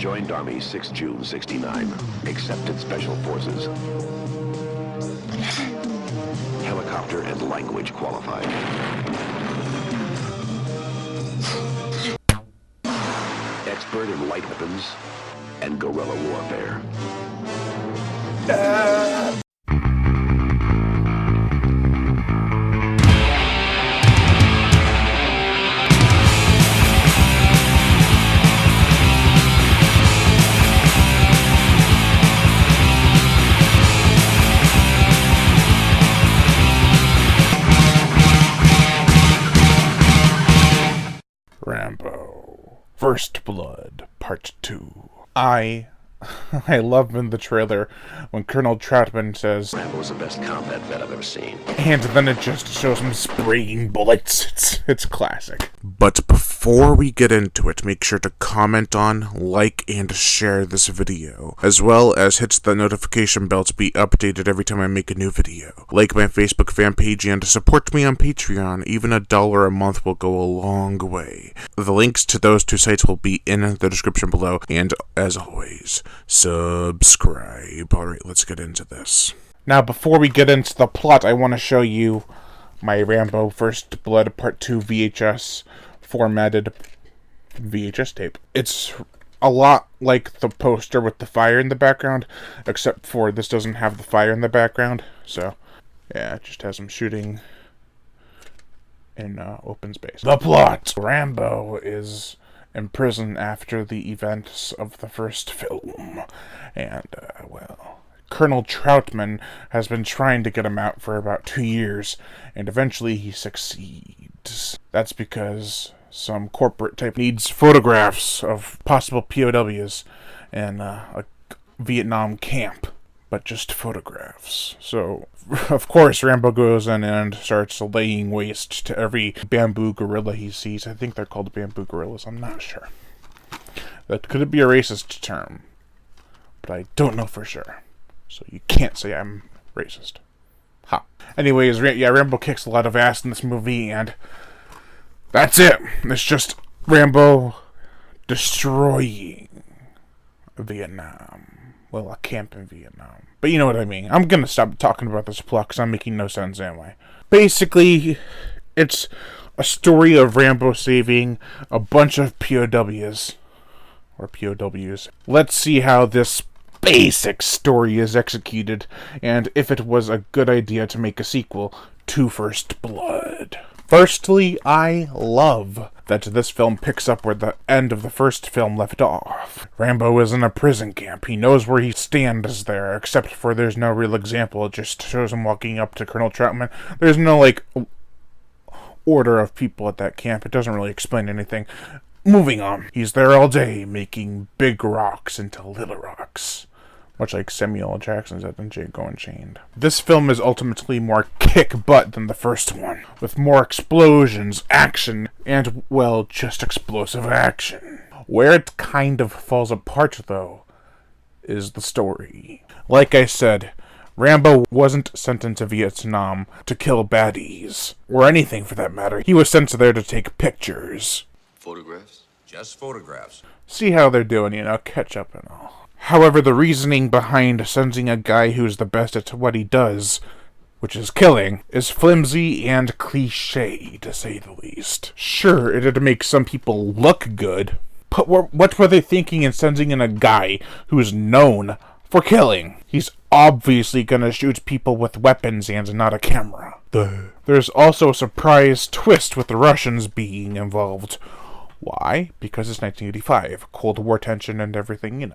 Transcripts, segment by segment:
Joined Army 6 June 69. Accepted Special Forces. Helicopter and language qualified. Expert in light weapons and guerrilla warfare. Rambo. First Blood, Part 2. I love in the trailer when Colonel Troutman says, Rambo's the best combat vet I've ever seen. and then it just shows him spraying bullets. It's classic. But before we get into it, make sure to comment on, like, and share this video, as well as hit the notification bell to be updated every time I make a new video. Like my Facebook fan page and support me on Patreon. Even $1 a month will go a long way. The links to those two sites will be in the description below, and as always, subscribe. Alright, let's get into this. Now, before we get into the plot, I want to show you my Rambo First Blood Part 2 VHS formatted VHS tape. It's a lot like the poster with the fire in the background, except for this doesn't have the fire in the background. So, yeah, it just has him shooting in open space. The plot! Rambo is in prison after the events of the first film. And, Colonel Troutman has been trying to get him out for about 2 years, and eventually he succeeds. That's because some corporate type needs photographs of possible POWs in a Vietnam camp, but just photographs. So, of course, Rambo goes in and starts laying waste to every bamboo gorilla he sees. I think they're called bamboo gorillas, I'm not sure. That could be a racist term, but I don't know for sure. So you can't say I'm racist. Ha. Anyways, Rambo kicks a lot of ass in this movie, and that's it. It's just Rambo destroying Vietnam. Well, a camp in Vietnam. But you know what I mean. I'm gonna stop talking about this plot because I'm making no sense anyway. Basically, it's a story of Rambo saving a bunch of POWs. Or POWs. Let's see how this basic story is executed, and if it was a good idea to make a sequel to First Blood. Firstly, I love that this film picks up where the end of the first film left off. Rambo is in a prison camp. He knows where he stands there, except for there's no real example. It just shows him walking up to Colonel Troutman. There's no, order of people at that camp. It doesn't really explain anything. Moving on. He's there all day, making big rocks into little rocks. Much like Samuel L. Jackson said in Django Unchained. This film is ultimately more kick-butt than the first one, with more explosions, action, and, well, just explosive action. Where it kind of falls apart, though, is the story. Like I said, Rambo wasn't sent into Vietnam to kill baddies, or anything for that matter. He was sent there to take pictures. Photographs? Just photographs. See how they're doing, catch up and all. However, the reasoning behind sending a guy who's the best at what he does, which is killing, is flimsy and cliché, to say the least. Sure, it'd make some people look good, but what were they thinking in sending in a guy who's known for killing? He's obviously gonna shoot people with weapons and not a camera. There's also a surprise twist with the Russians being involved. Why? Because it's 1985, Cold War tension and everything,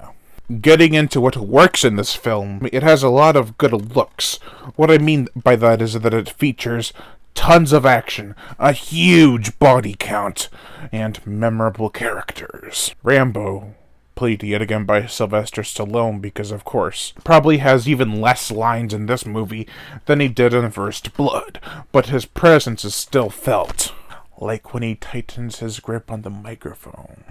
Getting into what works in this film, it has a lot of good looks. What I mean by that is that it features tons of action, a huge body count, and memorable characters. Rambo, played yet again by Sylvester Stallone because, of course, probably has even less lines in this movie than he did in First Blood, but his presence is still felt. Like when he tightens his grip on the microphone.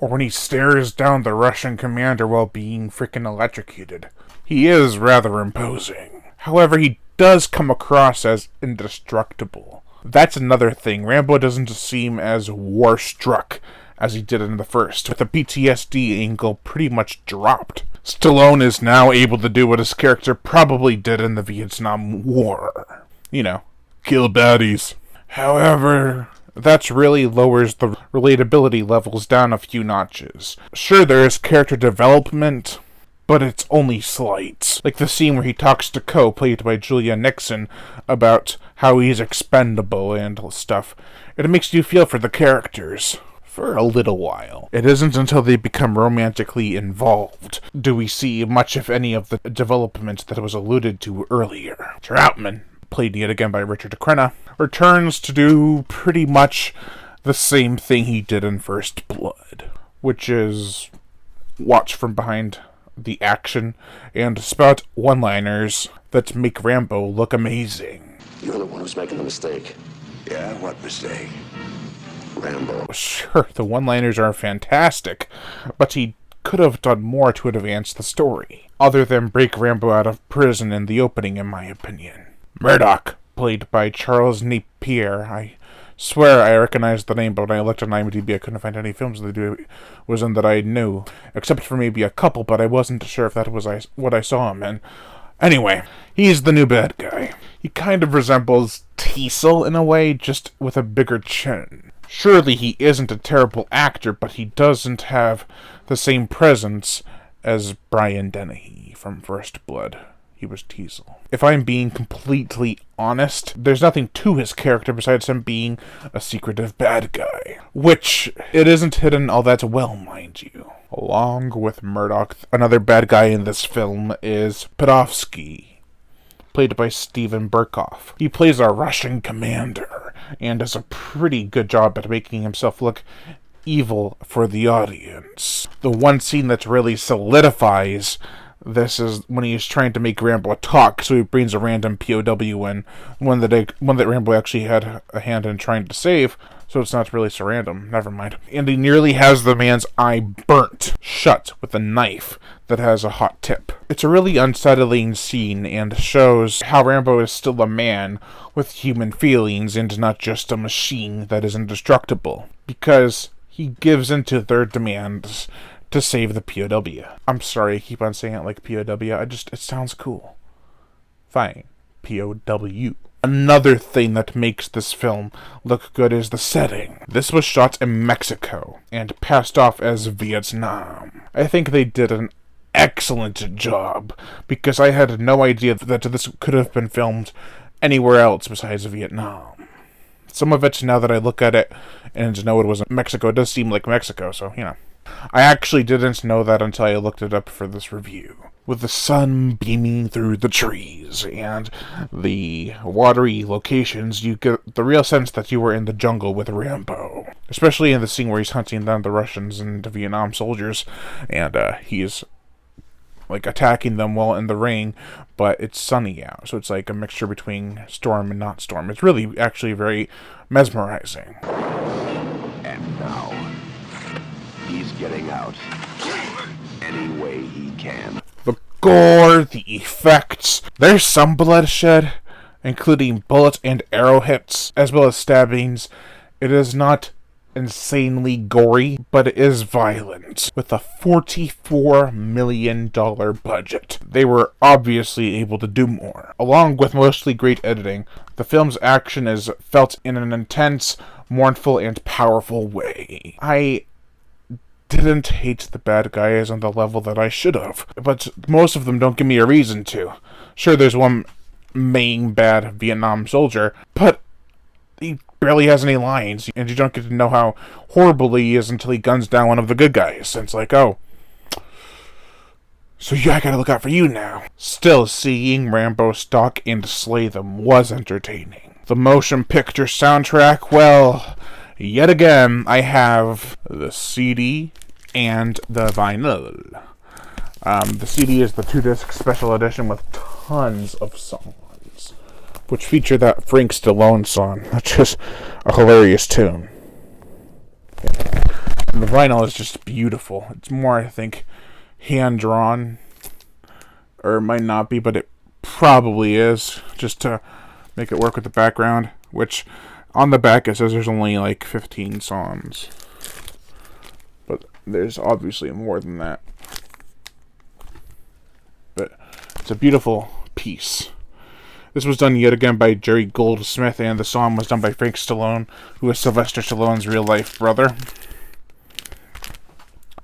Or when he stares down the Russian commander while being frickin' electrocuted. He is rather imposing. However, he does come across as indestructible. That's another thing. Rambo doesn't seem as war-struck as he did in the first, with the PTSD angle pretty much dropped. Stallone is now able to do what his character probably did in the Vietnam War. You know, kill baddies. However, that really lowers the relatability levels down a few notches. Sure, there is character development, but it's only slight. Like the scene where he talks to Ko, played by Julia Nixon, about how he's expendable and stuff. It makes you feel for the characters. For a little while. It isn't until they become romantically involved do we see much, if any, of the development that was alluded to earlier. Troutman, played yet again by Richard Crenna, returns to do pretty much the same thing he did in First Blood, which is watch from behind the action and spout one-liners that make Rambo look amazing. You're the one who's making the mistake. Yeah, what mistake? Rambo. Sure, the one-liners are fantastic, but he could have done more to advance the story, other than break Rambo out of prison in the opening, in my opinion. Murdoch, played by Charles Napier. I swear I recognized the name, but when I looked on IMDb, I couldn't find any films that he was in that I knew, except for maybe a couple, but I wasn't sure if that was what I saw him in. Anyway, he's the new bad guy. He kind of resembles Teasel in a way, just with a bigger chin. Surely he isn't a terrible actor, but he doesn't have the same presence as Brian Dennehy from First Blood. He was Teasel. If I'm being completely honest, there's nothing to his character besides him being a secretive bad guy. Which, it isn't hidden all that well, mind you. Along with Murdoch, another bad guy in this film is Podofsky, played by Steven Berkoff. He plays a Russian commander, and does a pretty good job at making himself look evil for the audience. The one scene that really solidifies this is when he's trying to make Rambo talk, so he brings a random POW in, one that Rambo actually had a hand in trying to save, so it's not really so random. Never mind. And he nearly has the man's eye burnt shut with a knife that has a hot tip. It's a really unsettling scene and shows how Rambo is still a man with human feelings and not just a machine that is indestructible, because he gives in to their demands to save the POW. I'm sorry I keep on saying it like POW, it sounds cool. Fine. POW. Another thing that makes this film look good is the setting. This was shot in Mexico and passed off as Vietnam. I think they did an excellent job, because I had no idea that this could have been filmed anywhere else besides Vietnam. Some of it, now that I look at it and know it was Mexico, it does seem like Mexico, so, you know. I actually didn't know that until I looked it up for this review. With the sun beaming through the trees and the watery locations, you get the real sense that you were in the jungle with Rambo. Especially in the scene where he's hunting down the Russians and the Vietnam soldiers, and he's like attacking them while in the rain, but it's sunny out, so it's like a mixture between storm and not storm. It's really actually very mesmerizing. And now, he's getting out any way he can. The gore, the effects, there's some bloodshed, including bullet and arrow hits, as well as stabbings. It is not insanely gory, but it is violent. With a $44 million budget, they were obviously able to do more. Along with mostly great editing, the film's action is felt in an intense, mournful, and powerful way. I didn't hate the bad guys on the level that I should have, but most of them don't give me a reason to. Sure, there's one main bad Vietnam soldier, but he barely has any lines, and you don't get to know how horrible he is until he guns down one of the good guys. And it's like, oh, so yeah, I gotta look out for you now. Still, seeing Rambo stalk and slay them was entertaining. The motion picture soundtrack, well, yet again, I have the CD and the vinyl. The CD is the 2-disc special edition with tons of songs, which feature that Frank Stallone song, which is a hilarious tune. And the vinyl is just beautiful. It's more, I think, hand-drawn, or it might not be, but it probably is, just to make it work with the background, which on the back it says there's only like 15 songs. There's obviously more than that. But it's a beautiful piece. This was done yet again by Jerry Goldsmith, and the song was done by Frank Stallone, who is Sylvester Stallone's real-life brother.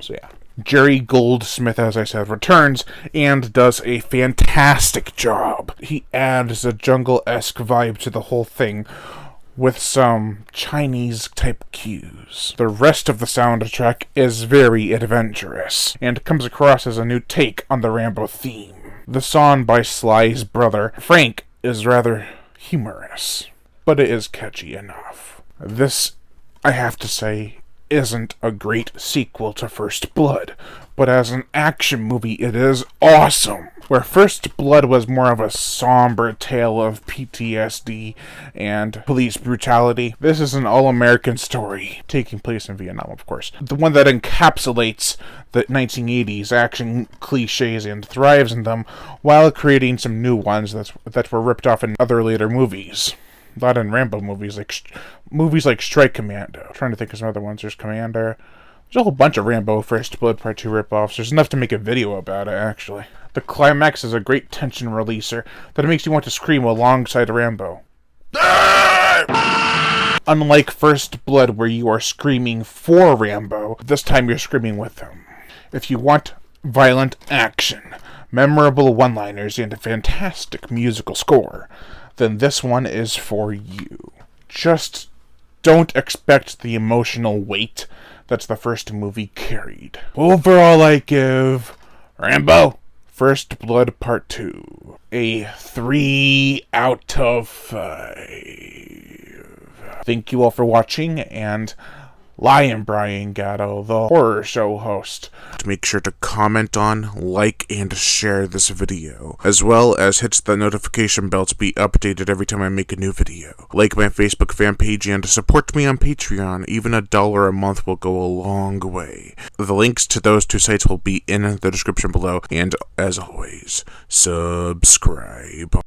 So yeah. Jerry Goldsmith, as I said, returns and does a fantastic job. He adds a jungle-esque vibe to the whole thing with some Chinese-type cues. The rest of the soundtrack is very adventurous and comes across as a new take on the Rambo theme. The song by Sly's brother, Frank, is rather humorous, but it is catchy enough. This, I have to say, isn't a great sequel to First Blood, but as an action movie it is awesome. Where First Blood was more of a somber tale of PTSD and police brutality, this is an all-American story, taking place in Vietnam, of course. The one that encapsulates the 1980s action cliches and thrives in them, while creating some new ones that were ripped off in other later movies. A lot in Rambo movies, like Strike Commando. I'm trying to think of some other ones. There's Commander. There's a whole bunch of Rambo First Blood Part 2 ripoffs. There's enough to make a video about it, actually. The climax is a great tension releaser that makes you want to scream alongside Rambo. Unlike First Blood, where you are screaming for Rambo, this time you're screaming with him. If you want violent action, memorable one-liners, and a fantastic musical score, then this one is for you. Just don't expect the emotional weight that the first movie carried. Overall, I give Rambo First Blood Part 2 a 3 out of 5. Thank you all for watching, and Lion Brian Gatto, the horror show host. Make sure to comment on, like, and share this video, as well as hit the notification bell to be updated every time I make a new video. Like my Facebook fan page and support me on Patreon. Even $1 a month will go a long way. The links to those two sites will be in the description below, and as always, subscribe.